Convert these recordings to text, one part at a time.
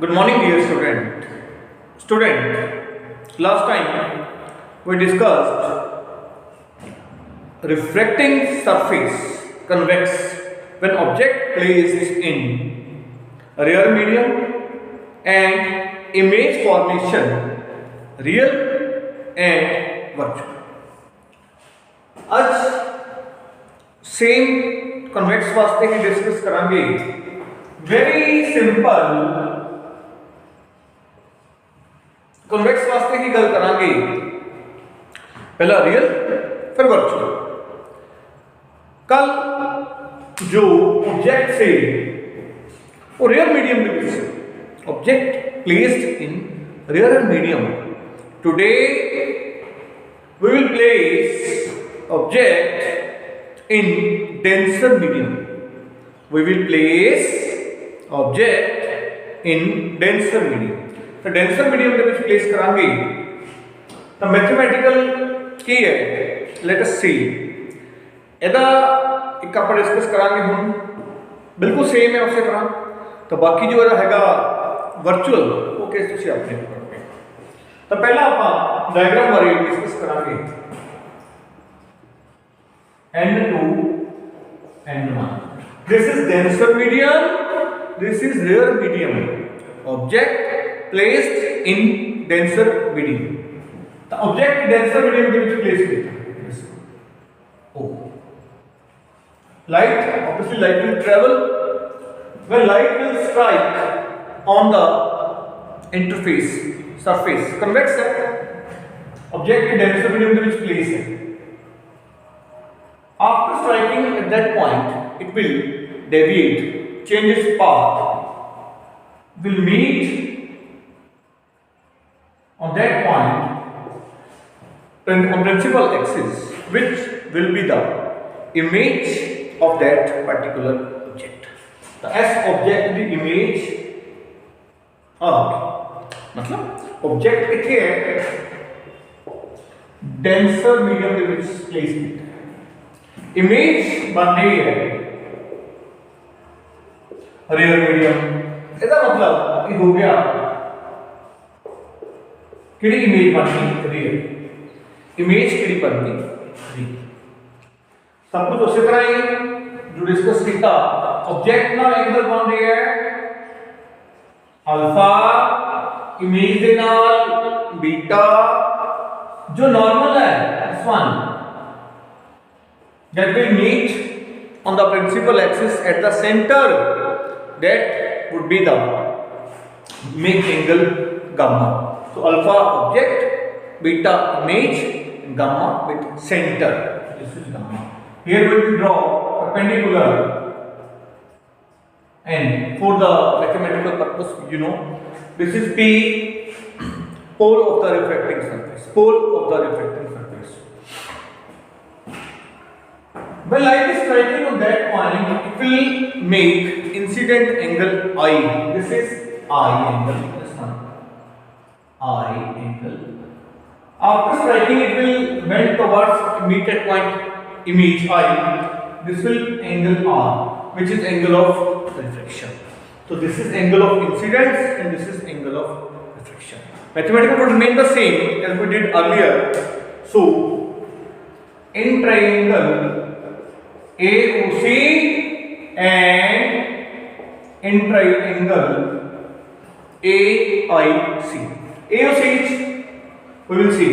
Good morning, dear student. Student, last time we discussed refracting surface, convex, when object placed in real medium and image formation, real and virtual. आज same convex वास्ते ही discuss करांगे. Very simple convex वास्ते ही गल करांगे. पहला real फिर virtual. कल जो ऑब्जेक्ट से वो रियल मीडियम के बीच object placed in real medium. Today we will place object in denser medium. We will place object in denser medium. तो denser medium ਦੇ ਵਿੱਚ place ਕਰਾਂਗੇ ਤਾਂ mathematical ਕੀ ਹੈ? let us see. ਇਹਦਾ ਇੱਕ ਆਪਾਂ ਡਿਸਕਸ ਕਰਾਂਗੇ ਹੁਣ. ਬਿਲਕੁਲ ਸੇਮ ਹੈ ਉਸੇ ਤਰ੍ਹਾਂ. ਤਾਂ ਬਾਕੀ ਜੋ ਇਹਦਾ ਹੈਗਾ ਵਰਚੁਅਲ ਉਹ ਕੇਸ ਤੁਸੀਂ ਆਪਣੇ ਕਰੋਗੇ. ਤਾਂ ਪਹਿਲਾਂ ਆਪਾਂ ਡਾਇਗਰਾਮ ਬਾਰੇ ਡਿਸਕਸ ਕਰਾਂਗੇ. N2 N1. This is denser medium, this is rarer medium. Object placed in denser medium. The object denser medium के बीच place किया. O. Light, obviously light will travel. When light will strike on the interface surface, convex है. Object denser medium के बीच place है. After striking at that point, it will deviate, change its path, will meet on that point on principal axis, which will be the image of that particular object. The S object the image मतलब object किथे है denser medium के बीच place किया. Image बन रही है real medium. इसका मतलब ये हो गया कि इमेज बन गई रियल. इमेज की बन गई रियल. सब कुछ उसी तरह ही जो डिस्कस किया. ऑब्जेक्ट ना एंगल बन रही है अल्फा, इमेज के नाल बीटा. जो नॉर्मल है S1 that will meet on the principal axis at the center, that would be the make angle gamma. So alpha object, beta image, gamma with center. This is gamma. Here we will draw perpendicular, and for the mathematical purpose, this is P, pole of the refracting surface. Pole of the refracting surface. When light is striking on that point, it will make incident angle I. This is I angle. This one, I angle. After striking, it will bend towards meet at point image I. This will angle R, which is angle of refraction. So this is angle of incidence, and this is angle of refraction. Mathematical would remain the same as we did earlier. So in triangle AOC and in triangle AIC. AOC we will see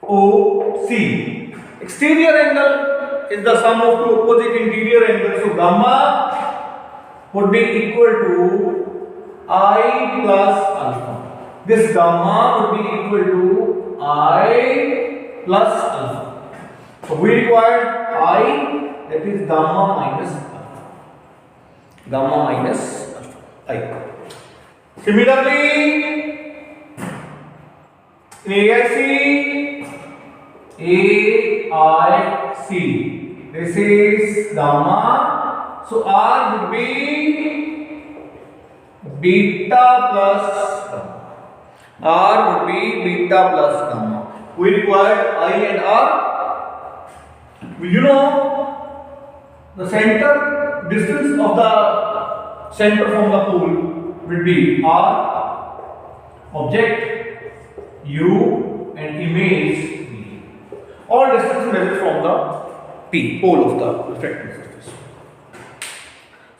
AOC. Exterior angle is the sum of two opposite interior angles. So gamma would be equal to I plus alpha. This gamma would be equal to I plus alpha. So we require I, that is gamma minus alpha. Gamma minus alpha. I. Similarly, in AIC, this is gamma. So R would be beta plus gamma. R would be beta plus gamma. We require I and R. The center distance of the center from the pole will be R, object U, and image V. All distance measured from the P, pole of the refracting surface.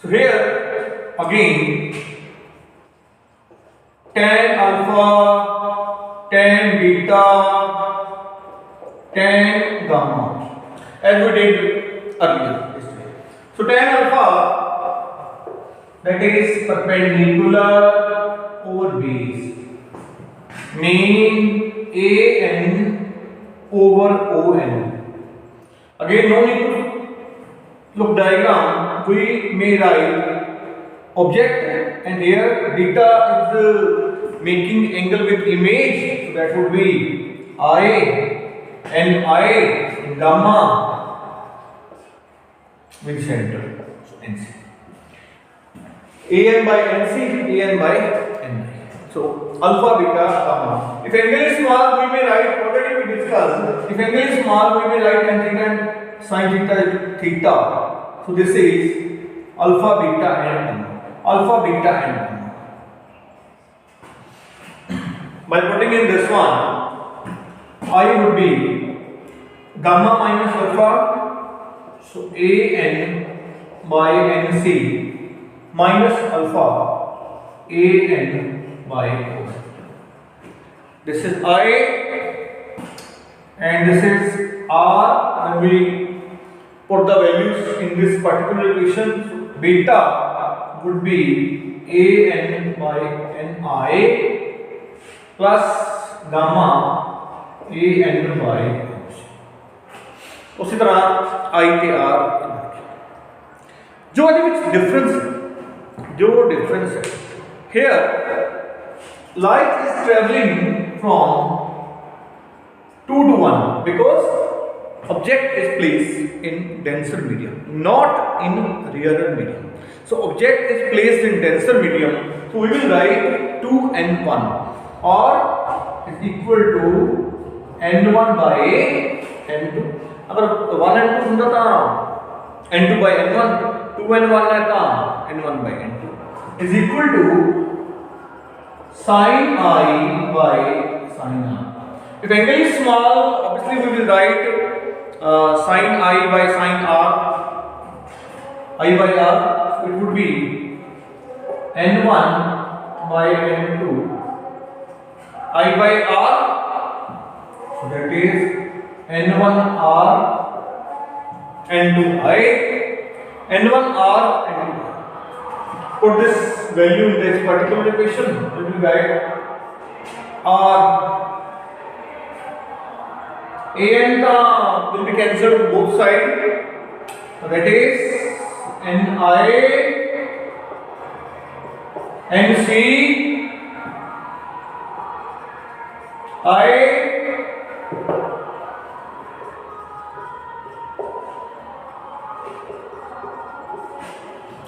So here again, tan alpha, tan beta, tan gamma, as we did earlier. So tan alpha, that is perpendicular over base, mean AN over ON. Again, no need to look diagram. We may write object, and here beta is making angle with image, so that would be I, and I, and gamma with center, so NC. AN by NC, AN by NI. So alpha, beta, gamma. If angle is small, we may write, already we discussed, if angle is small, we may write tan theta and sin theta, theta. So this is alpha, beta, and gamma. Alpha, beta, and gamma. By putting in this one, I would be gamma minus alpha, so AN by NC minus alpha AN by O. This is I and this is R. When we put the values in this particular equation, so beta would be AN by NI plus gamma AN by O. उसी तरह I के R जो difference है here light is traveling from 2 to 1 because object is placed in denser medium, not in rarer medium. So object is placed in denser medium, so we will write 2n1 or is equal to n1 by n2. अगर 1 and 2 होता था n2 by n1, 2 and 1 रहता n1 by n2 is equal to sin I by sin R. If angle is small, obviously we will write sin I by sin R, I by R, so it would be n1 by n2 I by R, so that is n1 R n2 I, n1 R n2 I. Put this value in this particular equation, we will get R AN will be cancelled both sides, so that is NI NC I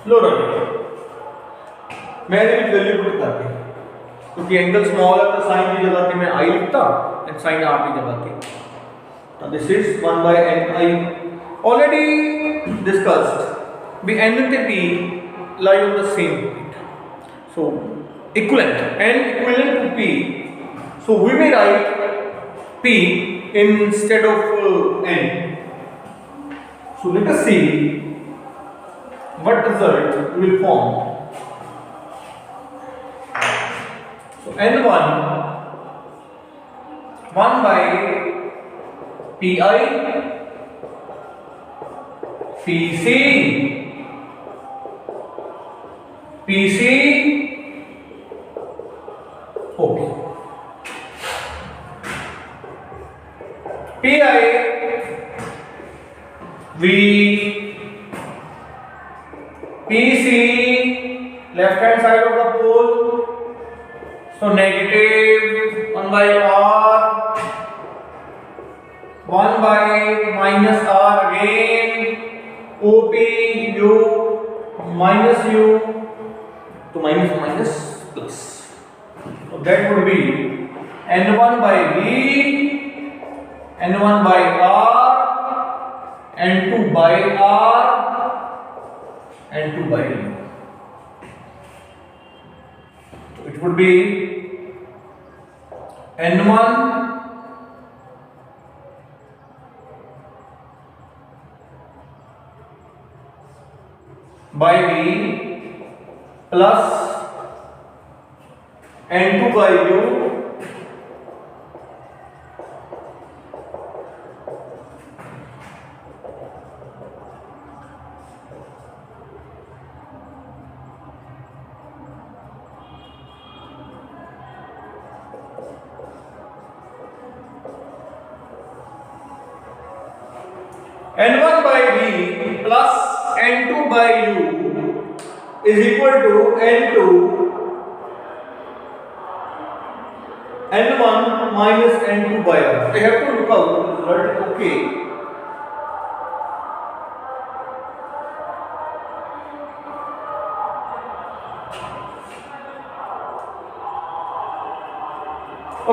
lower. मैं भी value put करती क्योंकि angle small है तो sign की जगह पे मैं आई लिखता एंड साइन आर की जगह पे. Now this is 1 by ni already discussed. B n and p lie on the same point, so equivalent n equivalent to p, so we may write p instead of n. So let us see what result we will form. So n1 1 by pi pc pc okay pi v pc left hand side of the pole, so negative 1 by r, 1 by minus r again, OP u minus u, to minus minus plus, so that would be n1 by v, n1 by r, n2 by r, n2 by u. would be n1 by v plus n2 by u n1 by v plus n2 by u is equal to n2 n1 minus n2 by r. I have to look out the result. Okay.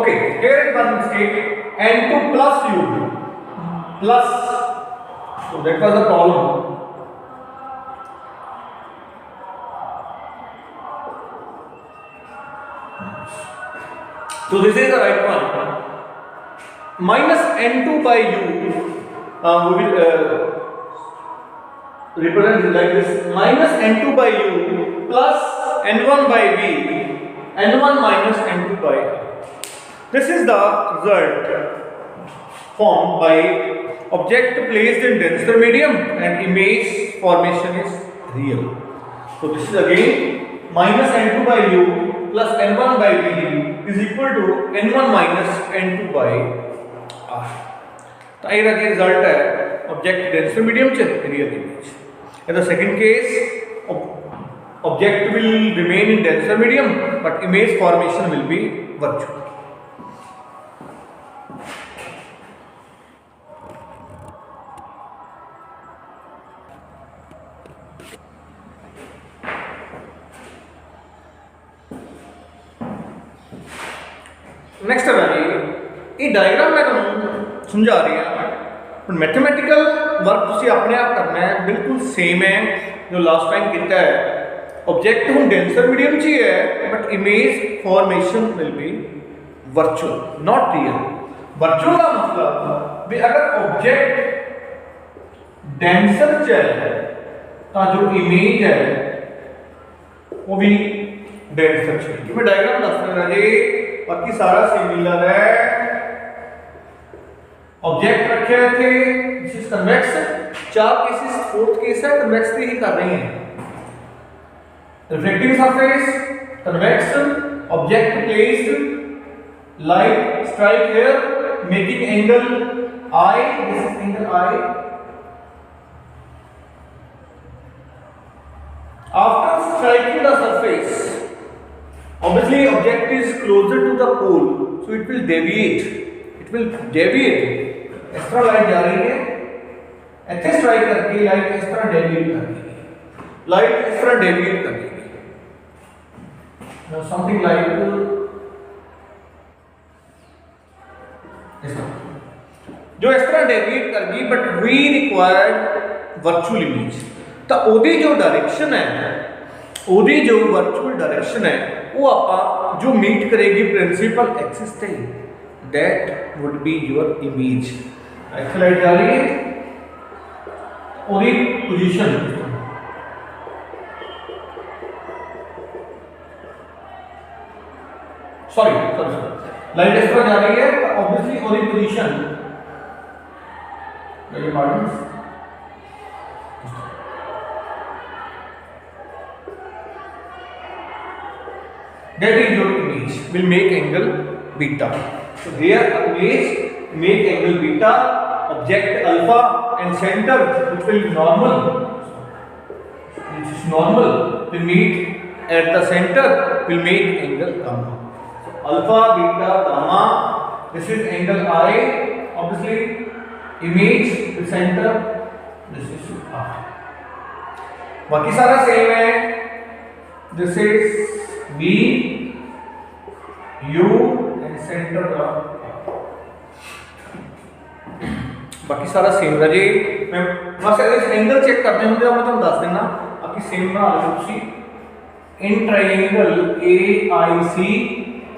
Okay, here is one mistake. n2 plus u plus. So that was the problem. So this is the right one. Minus n2 by u, we will represent it like this. Minus n2 by u plus n1 by v, n1 minus n2 by r. This is the result formed by object placed in denser medium and image formation is real. So this is again minus n2 by u plus n1 by v is equal to n1 minus n2 by r. तो ये result है object denser medium च real image. In the second case, object will remain in denser medium but image formation will be virtual. Next है भाई ये diagram मैं तुहानू समझा रही हाँ पर मैथमेटिकल वर्क तुसी अपने आप करना है बिल्कुल सेम है जो लास्ट टाइम किया है ऑब्जेक्ट हम डेंसर मीडियम च ही है but image formation will be virtual not real. Virtual का मतलब भी अगर ऑब्जेक्ट डेंसर च है तो जो इमेज है वो भी डेंसर च है। मैं डायग्राम दस देना जी बाकी सारा सिमिलर है। ऑब्जेक्ट रखे थे दिस इज कन्वेक्स, चार केसेस फोर्थ केस है कन्वेक्स ही कर रही हैं। Reflecting surface convex, object placed, light strike here making angle I, this is angle I. After striking the surface obviously object is closer to the pole so it will deviate, इस तरह light जा रही है ऐसे strike करके light इस तरह deviate कर देगी, लाइट इस तरह डेविएट कर देगी समथिंग लाइक इस तरह जो इस तरह डेविएट कर गई but we required virtual image. तो ओदी जो डायरेक्शन है ओदी जो वर्चुअल डायरेक्शन है वो आप जो मीट करेगी प्रिंसिपल एक्सिस से that would be your image. एक्सलाइट जा रही है ओदी पोजीशन सॉरी लाइट इस तरह जा रही है ऑब्वियसली ओदी position that is your image will make angle beta. So here image make angle beta, object alpha and center which will be normal, which is normal will meet at the center will make angle gamma. So alpha, beta, gamma, this is angle I, obviously image the center this is R. बाकी सारा same है, this is B U and center का बाकी सारा same है जी। मैं बस angle check करते हैं मैं तुम दस देना बाकी सेम बना लो तुसी in triangle AIC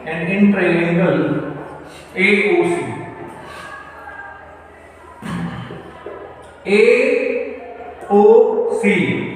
and in triangle AOC. AOC